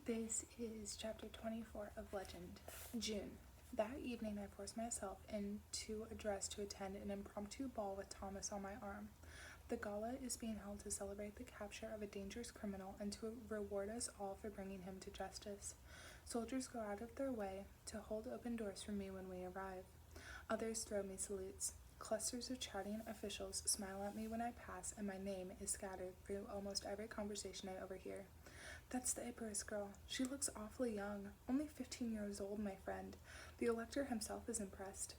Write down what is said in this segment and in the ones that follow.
This is chapter 24 of Legend, June. That evening I forced myself into a dress to attend an impromptu ball with Thomas on my arm. The gala is being held to celebrate the capture of a dangerous criminal and to reward us all for bringing him to justice. Soldiers go out of their way to hold open doors for me when we arrive. Others throw me salutes. Clusters of chatting officials smile at me when I pass, and my name is scattered through almost every conversation I overhear. That's the Icarus girl. She looks awfully young. Only 15 years old, my friend. The elector himself is impressed.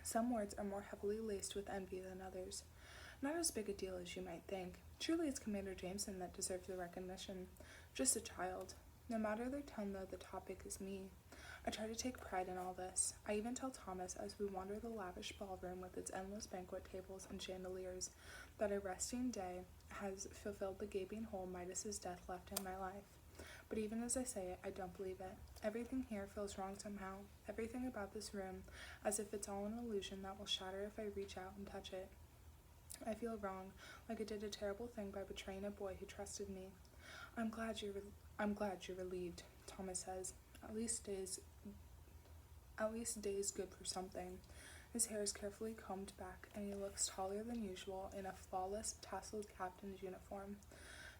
Some words are more heavily laced with envy than others. Not as big a deal as you might think. Truly it's Commander Jameson that deserves the recognition. Just a child. No matter their tone, though, the topic is me. I try to take pride in all this. I even tell Thomas as we wander the lavish ballroom with its endless banquet tables and chandeliers that a resting day has fulfilled the gaping hole Midas's death left in my life. But even as I say it, I don't believe it. Everything here feels wrong somehow. Everything about this room, as if it's all an illusion that will shatter if I reach out and touch it. I feel wrong, like I did a terrible thing by betraying a boy who trusted me. I'm glad you're relieved, Thomas says. At least days good for something. His hair is carefully combed back, and he looks taller than usual in a flawless, tasseled captain's uniform.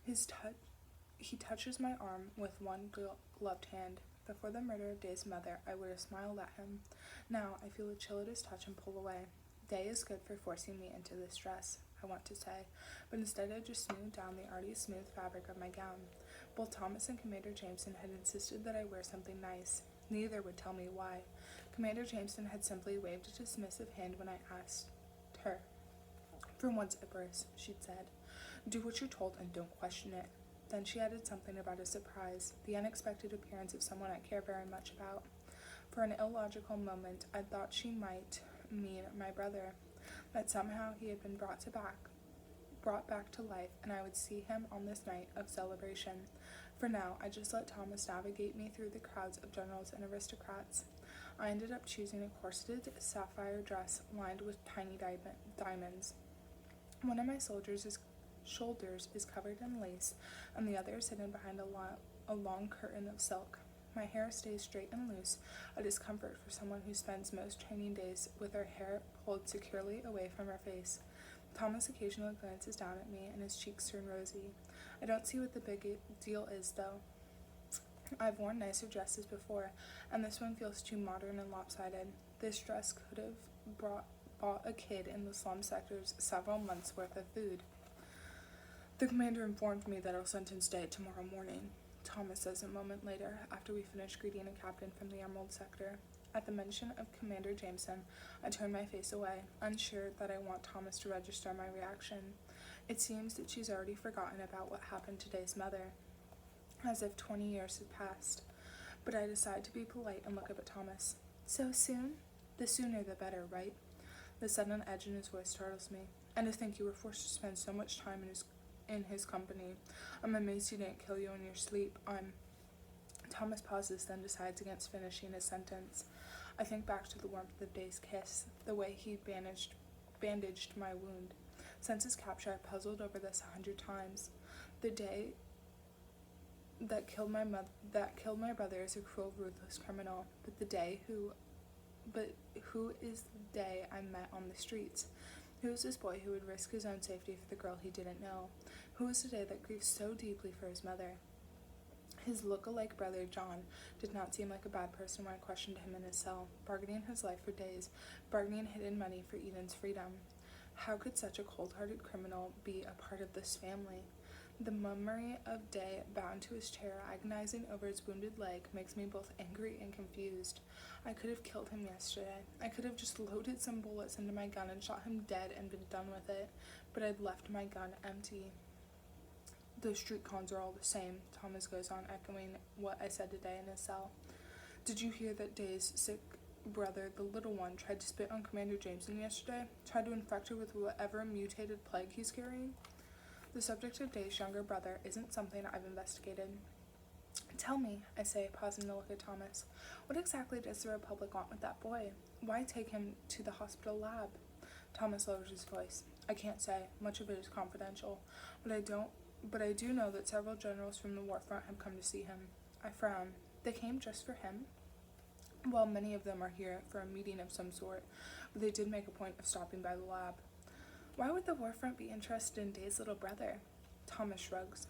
He touches my arm with one gloved hand. Before the murder of Day's mother, I would have smiled at him. Now, I feel a chill at his touch and pull away. Day is good for forcing me into this dress, I want to say, but instead I just smoothed down the already smooth fabric of my gown. Both Thomas and Commander Jameson had insisted that I wear something nice. Neither would tell me why. Commander Jameson had simply waved a dismissive hand when I asked her. For once, Icarus, she'd said. Do what you're told and don't question it. Then she added something about a surprise, the unexpected appearance of someone I care very much about. For an illogical moment, I thought she might mean my brother, that somehow he had been brought back to life, and I would see him on this night of celebration. For now, I just let Thomas navigate me through the crowds of generals and aristocrats. I ended up choosing a corseted sapphire dress lined with tiny diamonds. One of my shoulders is covered in lace, and the other is hidden behind a long curtain of silk. My hair stays straight and loose, a discomfort for someone who spends most training days with her hair pulled securely away from her face. Thomas occasionally glances down at me, and his cheeks turn rosy. I don't see what the big deal is, though. I've worn nicer dresses before, and this one feels too modern and lopsided. This dress could have bought a kid in the slum sectors several months' worth of food. The commander informed me that I'll sentence Day tomorrow morning, Thomas says a moment later, after we finish greeting a captain from the Emerald Sector. At the mention of Commander Jameson, I turn my face away, unsure that I want Thomas to register my reaction. It seems that she's already forgotten about what happened to Day's mother, as if 20 years had passed. But I decide to be polite and look up at Thomas. So soon? The sooner the better, right? The sudden edge in his voice startles me. And to think you were forced to spend so much time in his company. I'm amazed he didn't kill you in your sleep. Thomas pauses, then decides against finishing his sentence. I think back to the warmth of Day's kiss, the way he bandaged my wound. Since his capture, I've puzzled over this 100 times. The day that killed my brother is a cruel, ruthless criminal. But who is the Day I met on the streets? Who is this boy who would risk his own safety for the girl he didn't know? Who is the Day that grieves so deeply for his mother? His look-alike brother, John, did not seem like a bad person when I questioned him in his cell, bargaining his life for Days, bargaining hidden money for Eden's freedom. How could such a cold-hearted criminal be a part of this family? The memory of Day bound to his chair, agonizing over his wounded leg, makes me both angry and confused. I could have killed him yesterday. I could have just loaded some bullets into my gun and shot him dead and been done with it, but I'd left my gun empty. Those street cons are all the same, Thomas goes on, echoing what I said today in his cell. Did you hear that Day's sick brother, the little one, tried to spit on Commander Jameson yesterday? Tried to infect her with whatever mutated plague he's carrying? The subject of Day's younger brother isn't something I've investigated. Tell me, I say, pausing to look at Thomas. What exactly does the Republic want with that boy? Why take him to the hospital lab? Thomas lowers his voice. I can't say. Much of it is confidential. But I do know that several generals from the war front have come to see him. I frown. They came just for him? Well, many of them are here for a meeting of some sort, but they did make a point of stopping by the lab. Why would the warfront be interested in Day's little brother? Thomas shrugs.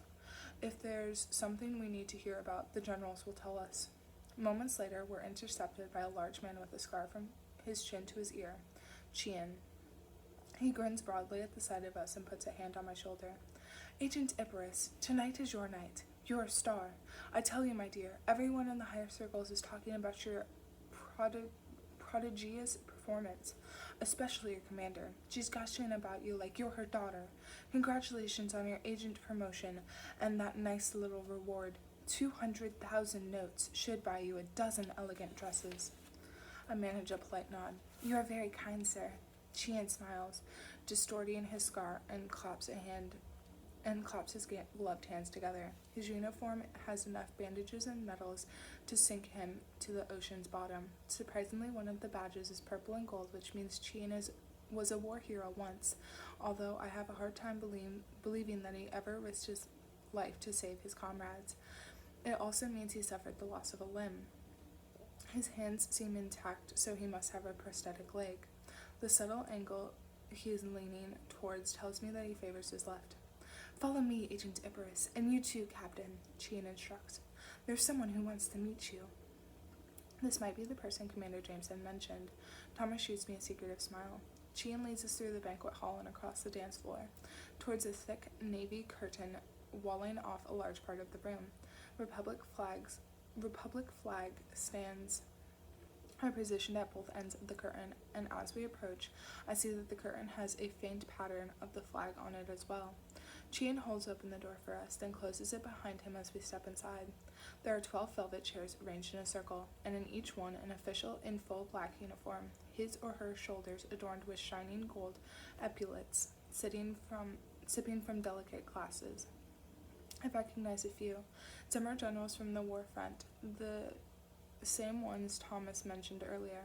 If there's something we need to hear about, the generals will tell us. Moments later, we're intercepted by a large man with a scar from his chin to his ear. Chien. He grins broadly at the sight of us and puts a hand on my shoulder. Agent Icarus, tonight is your night. You're a star. I tell you, my dear, everyone in the higher circles is talking about your prodigious performance, especially your commander. She's gushing about you like you're her daughter. Congratulations on your agent promotion and that nice little reward. 200,000 notes should buy you a dozen elegant dresses. I manage a polite nod. You are very kind, sir. Chien smiles, distorting his scar, and claps his gloved hands together. His uniform has enough bandages and medals to sink him to the ocean's bottom. Surprisingly, one of the badges is purple and gold, which means Chien was a war hero once, although I have a hard time believing that he ever risked his life to save his comrades. It also means he suffered the loss of a limb. His hands seem intact, so he must have a prosthetic leg. The subtle angle he is leaning towards tells me that he favors his left. Follow me, Agent Icarus, and you too, Captain, Chien instructs. There's someone who wants to meet you. This might be the person Commander Jameson mentioned. Thomas shoots me a secretive smile. Chien leads us through the banquet hall and across the dance floor, towards a thick navy curtain walling off a large part of the room. Republic flag stands are positioned at both ends of the curtain, and as we approach, I see that the curtain has a faint pattern of the flag on it as well. Chien holds open the door for us, then closes it behind him as we step inside. There are 12 velvet chairs arranged in a circle, and in each one an official in full black uniform, his or her shoulders adorned with shining gold epaulets, sipping from delicate glasses. I recognize a few. Some are generals from the war front, the same ones Thomas mentioned earlier.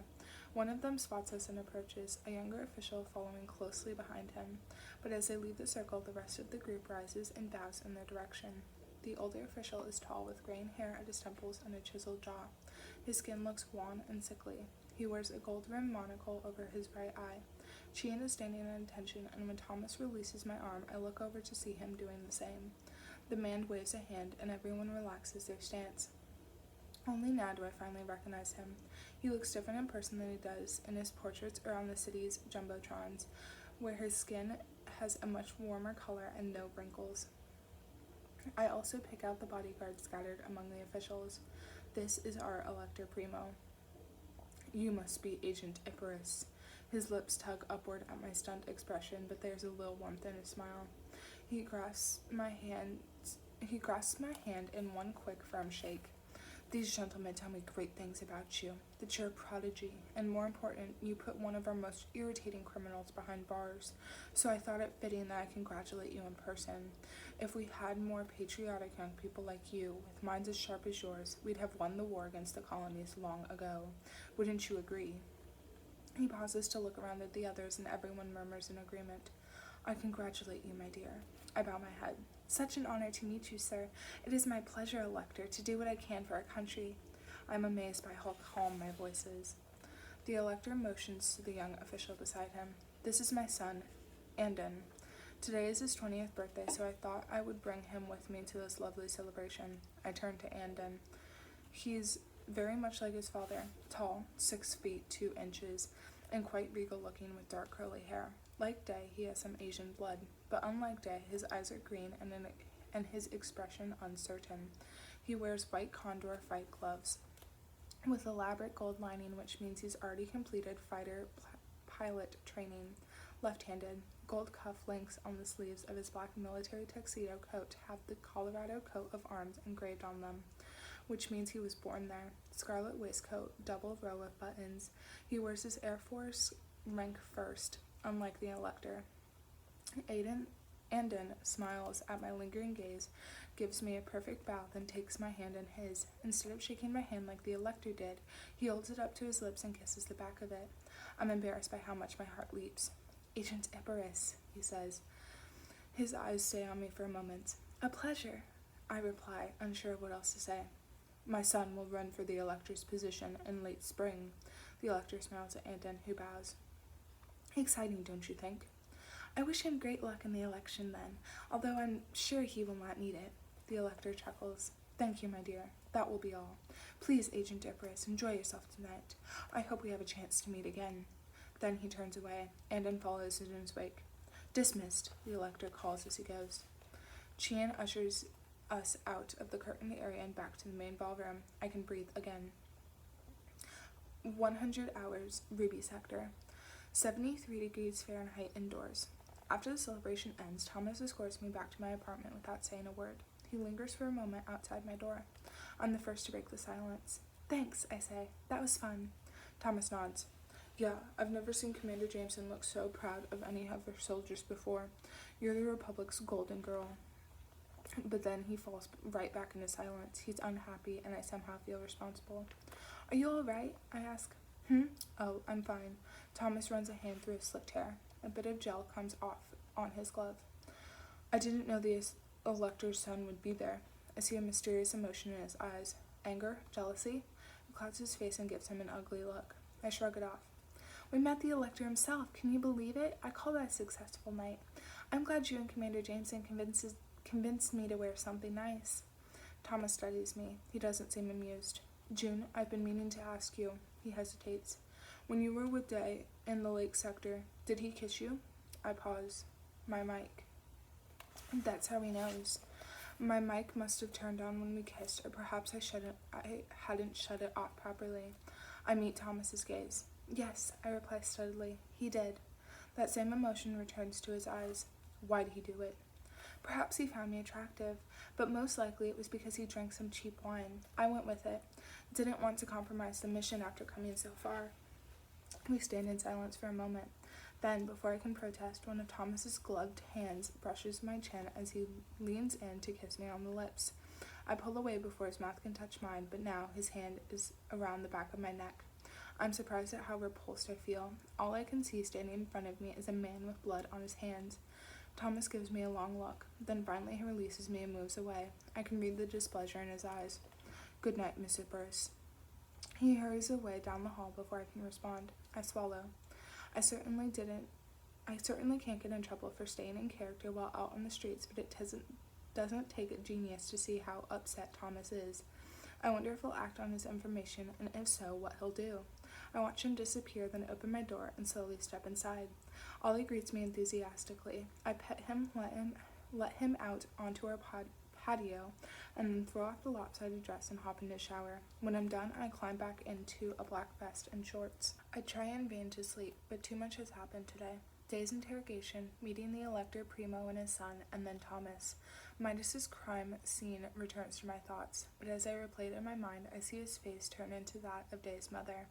One of them spots us and approaches, a younger official following closely behind him. But as they leave the circle, the rest of the group rises and bows in their direction. The older official is tall, with graying hair at his temples and a chiseled jaw. His skin looks wan and sickly. He wears a gold-rimmed monocle over his right eye. Chien is standing at attention, and when Thomas releases my arm, I look over to see him doing the same. The man waves a hand, and everyone relaxes their stance. Only now do I finally recognize him. He looks different in person than he does in his portraits or on the city's jumbotrons, where his skin has a much warmer color and no wrinkles. I also pick out the bodyguards scattered among the officials. This is our Elector Primo. You must be Agent Icarus. His lips tug upward at my stunned expression, but there's a little warmth in his smile. He grasps my hand in one quick, firm shake. These gentlemen tell me great things about you, that you're a prodigy, and more important, you put one of our most irritating criminals behind bars, so I thought it fitting that I congratulate you in person. If we had more patriotic young people like you, with minds as sharp as yours, we'd have won the war against the colonies long ago. Wouldn't you agree? He pauses to look around at the others, and everyone murmurs in agreement. I congratulate you, my dear. I bow my head. Such an honor to meet you, sir. It is my pleasure, Elector, to do what I can for our country. I am amazed by how calm my voice is. The Elector motions to the young official beside him. This is my son, Andon. Today is his 20th birthday, so I thought I would bring him with me to this lovely celebration. I turn to Andon. He's very much like his father, tall, 6 feet 2 inches, and quite regal looking with dark curly hair. Like Day, he has some Asian blood, but unlike Day, his eyes are green and his expression uncertain. He wears white condor fight gloves with elaborate gold lining, which means he's already completed fighter pilot training. Left-handed, gold cuff links on the sleeves of his black military tuxedo coat have the Colorado coat of arms engraved on them, which means he was born there. Scarlet waistcoat, double row of buttons. He wears his Air Force rank first, unlike the Elector. Andon smiles at my lingering gaze, gives me a perfect bow, then takes my hand in his. Instead of shaking my hand like the Elector did, he holds it up to his lips and kisses the back of it. I'm embarrassed by how much my heart leaps. Agent Icarus, he says. His eyes stay on me for a moment. A pleasure, I reply, unsure of what else to say. My son will run for the elector's position in late spring. The elector smiles at Anton, who bows. Exciting, don't you think? I wish him great luck in the election then, although I'm sure he will not need it. The elector chuckles. Thank you, my dear. That will be all. Please, Agent Icarus, enjoy yourself tonight. I hope we have a chance to meet again. Then he turns away. Anton follows in his wake. Dismissed, the elector calls as he goes. Chian ushers us out of the curtained area and back to the main ballroom. I can breathe again. 100 hours, Ruby Sector. 73 degrees Fahrenheit indoors. After the celebration ends, Thomas escorts me back to my apartment without saying a word. He lingers for a moment outside my door. I'm the first to break the silence. Thanks, I say. That was fun. Thomas nods. Yeah, I've never seen Commander Jameson look so proud of any of their soldiers before. You're the Republic's golden girl. But then he falls right back into silence. He's unhappy, and I somehow feel responsible. Are you all right? I ask. Oh, I'm fine. Thomas runs a hand through his slicked hair. A bit of gel comes off on his glove. I didn't know the elector's son would be there. I see a mysterious emotion in his eyes. Anger? Jealousy? He clouds his face and gives him an ugly look. I shrug it off. We met the elector himself. Can you believe it? I call that a successful night. I'm glad you and Commander Jameson convinced me to wear something nice. Thomas studies me. He doesn't seem amused. June, I've been meaning to ask you. He hesitates. When you were with Day in the lake sector, did he kiss you? I pause. My mic. That's how he knows. My mic must have turned on when we kissed, or perhaps I hadn't shut it off properly. I meet Thomas's gaze. Yes, I reply steadily. He did. That same emotion returns to his eyes. Why did he do it? Perhaps he found me attractive, but most likely it was because he drank some cheap wine. I went with it. Didn't want to compromise the mission after coming so far. We stand in silence for a moment. Then, before I can protest, one of Thomas's gloved hands brushes my chin as he leans in to kiss me on the lips. I pull away before his mouth can touch mine, but now his hand is around the back of my neck. I'm surprised at how repulsed I feel. All I can see standing in front of me is a man with blood on his hands. Thomas gives me a long look. Then finally he releases me and moves away. I can read the displeasure in his eyes. Good night, Mr. Burris. He hurries away down the hall before I can respond. I swallow. I certainly can't get in trouble for staying in character while out on the streets, but it doesn't take a genius to see how upset Thomas is. I wonder if he'll act on his information, and if so, what he'll do. I watch him disappear, then open my door and slowly step inside. Ollie greets me enthusiastically. I pet him, let him out onto our patio, and then throw off the lopsided dress and hop into the shower. When I'm done, I climb back into a black vest and shorts. I try in vain to sleep, but too much has happened today. Day's interrogation, meeting the elector Primo and his son, and then Thomas. Midas's crime scene returns to my thoughts, but as I replay it in my mind, I see his face turn into that of Day's mother.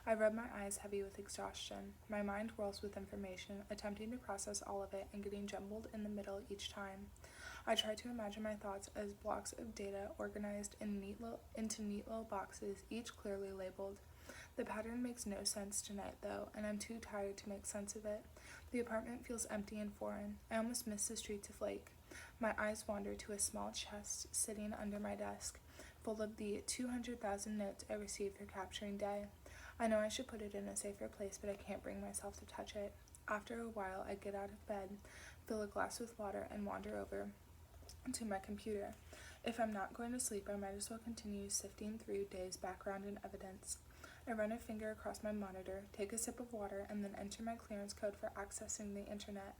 I rub my eyes heavy with exhaustion. My mind whirls with information, attempting to process all of it and getting jumbled in the middle each time. I try to imagine my thoughts as blocks of data organized into neat little boxes, each clearly labeled. The pattern makes no sense tonight, though, and I'm too tired to make sense of it. The apartment feels empty and foreign. I almost miss the streets of Lake. My eyes wander to a small chest sitting under my desk, full of the 200,000 notes I received for capturing Day. I know I should put it in a safer place, but I can't bring myself to touch it. After a while, I get out of bed, fill a glass with water, and wander over to my computer. If I'm not going to sleep, I might as well continue sifting through Day's background and evidence. I run a finger across my monitor, take a sip of water, and then enter my clearance code for accessing the internet.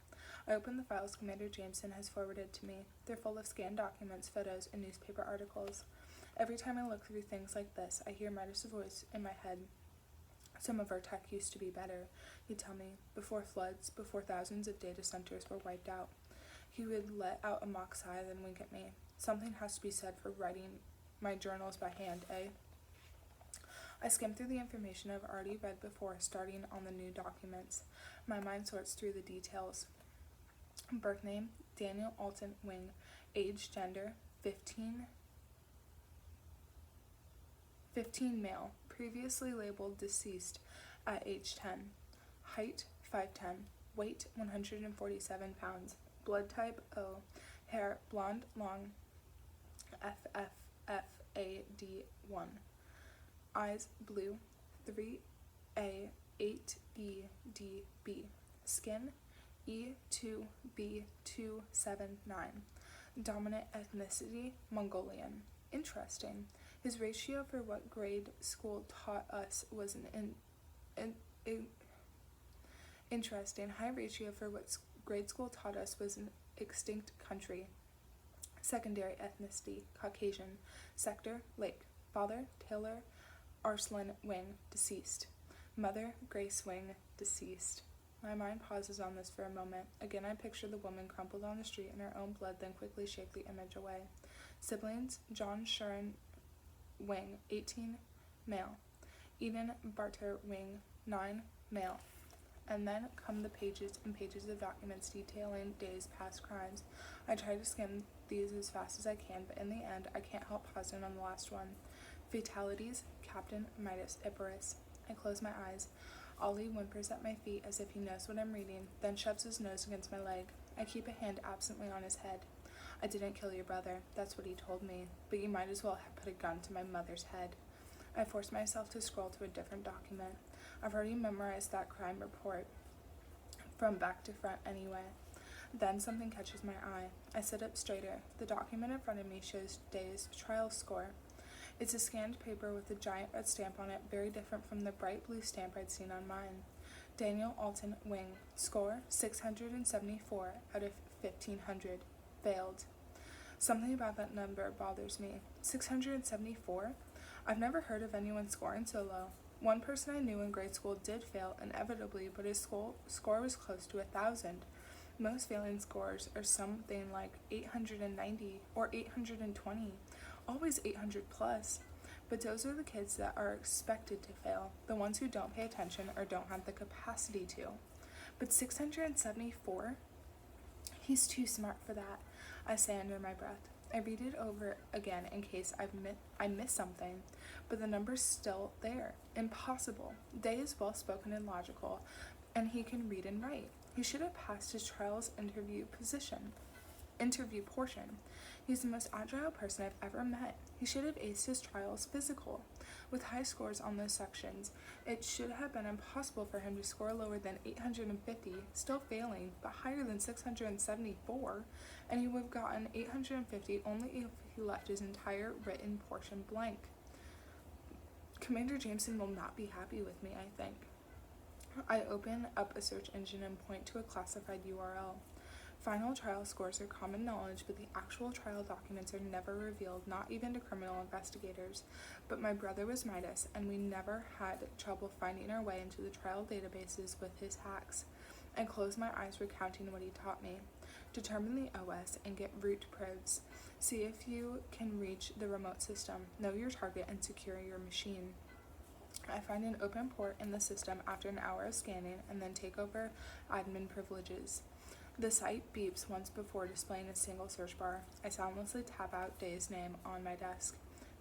I open the files Commander Jameson has forwarded to me. They're full of scanned documents, photos, and newspaper articles. Every time I look through things like this, I hear Midas's voice in my head. Some of our tech used to be better, he'd tell me, before floods, before thousands of data centers were wiped out. He would let out a mock sigh, then wink at me. Something has to be said for writing my journals by hand, eh? I skim through the information I've already read before, starting on the new documents. My mind sorts through the details. Birth name, Daniel Alton Wing. Age, gender, 15 male. Previously labeled deceased at age 10. Height, 5'10". Weight, 147 pounds. Blood type, O. Hair, blonde, long, FFFA. 3AD1. Eyes blue, 3A, 8EDB. Skin, E2B279. Dominant ethnicity, Mongolian. Interesting. His ratio for what grade school taught us was interesting. High ratio for what grade school taught us was an extinct country. Secondary ethnicity, Caucasian. Sector, Lake. Father, Taylor Arslan Wing, deceased. Mother, Grace Wing, deceased. My mind pauses on this for a moment. Again, I picture the woman crumpled on the street in her own blood, then quickly shake the image away. Siblings, John Shuren Wing, 18, male. Eden Barter Wing, 9, male. And then come the pages and pages of documents detailing Day's past crimes. I try to skim these as fast as I can, but in the end, I can't help pausing on the last one. Fatalities, Captain Midas Icarus. I close my eyes. Ollie whimpers at my feet as if he knows what I'm reading, then shoves his nose against my leg. I keep a hand absently on his head. I didn't kill your brother, that's what he told me, but you might as well have put a gun to my mother's head. I force myself to scroll to a different document. I've already memorized that crime report from back to front anyway. Then something catches my eye. I sit up straighter. The document in front of me shows Day's trial score. It's a scanned paper with a giant red stamp on it, very different from the bright blue stamp I'd seen on mine. Daniel Alton Wing. Score, 674 out of 1,500. Failed. Something about that number bothers me. 674? I've never heard of anyone scoring so low. One person I knew in grade school did fail, inevitably, but his score was close to 1,000. Most failing scores are something like 890 or 820. Always 800 plus, but those are the kids that are expected to fail, the ones who don't pay attention or don't have the capacity to. But 674? He's too smart for that, I say under my breath. I read it over again in case I miss something, but the number's still there. Impossible. Day is well-spoken and logical, and he can read and write. He should have passed his trials interview portion. He's the most agile person I've ever met. He should have aced his trials physical. With high scores on those sections, it should have been impossible for him to score lower than 850, still failing, but higher than 674, and he would have gotten 850 only if he left his entire written portion blank. Commander Jameson will not be happy with me, I think. I open up a search engine and point to a classified URL. Final trial scores are common knowledge, but the actual trial documents are never revealed, not even to criminal investigators. But my brother was Midas, and we never had trouble finding our way into the trial databases with his hacks. I close my eyes recounting what he taught me. Determine the OS and get root probes. See if you can reach the remote system. Know your target and secure your machine. I find an open port in the system after an hour of scanning and then take over admin privileges. The site beeps once before displaying a single search bar. I soundlessly tap out Day's name on my desk.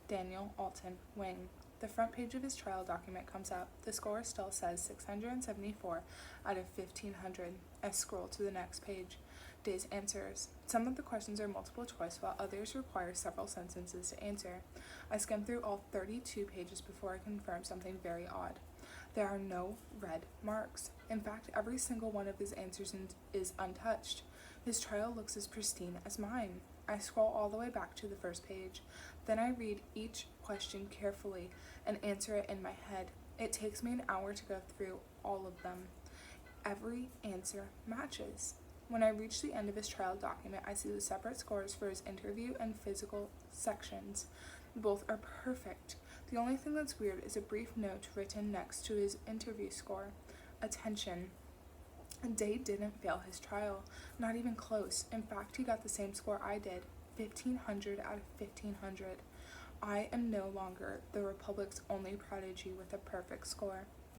Daniel Alton Wing. The front page of his trial document comes up. The score still says 674 out of 1,500. I scroll to the next page. Day's answers. Some of the questions are multiple choice, while others require several sentences to answer. I skim through all 32 pages before I confirm something very odd. There are no red marks. In fact, every single one of his answers is untouched. His trial looks as pristine as mine. I scroll all the way back to the first page. Then I read each question carefully and answer it in my head. It takes me an hour to go through all of them. Every answer matches. When I reach the end of his trial document, I see the separate scores for his interview and physical sections. Both are perfect. The only thing that's weird is a brief note written next to his interview score. Attention. Day didn't fail his trial. Not even close. In fact, he got the same score I did. 1,500 out of 1,500. I am no longer the Republic's only prodigy with a perfect score.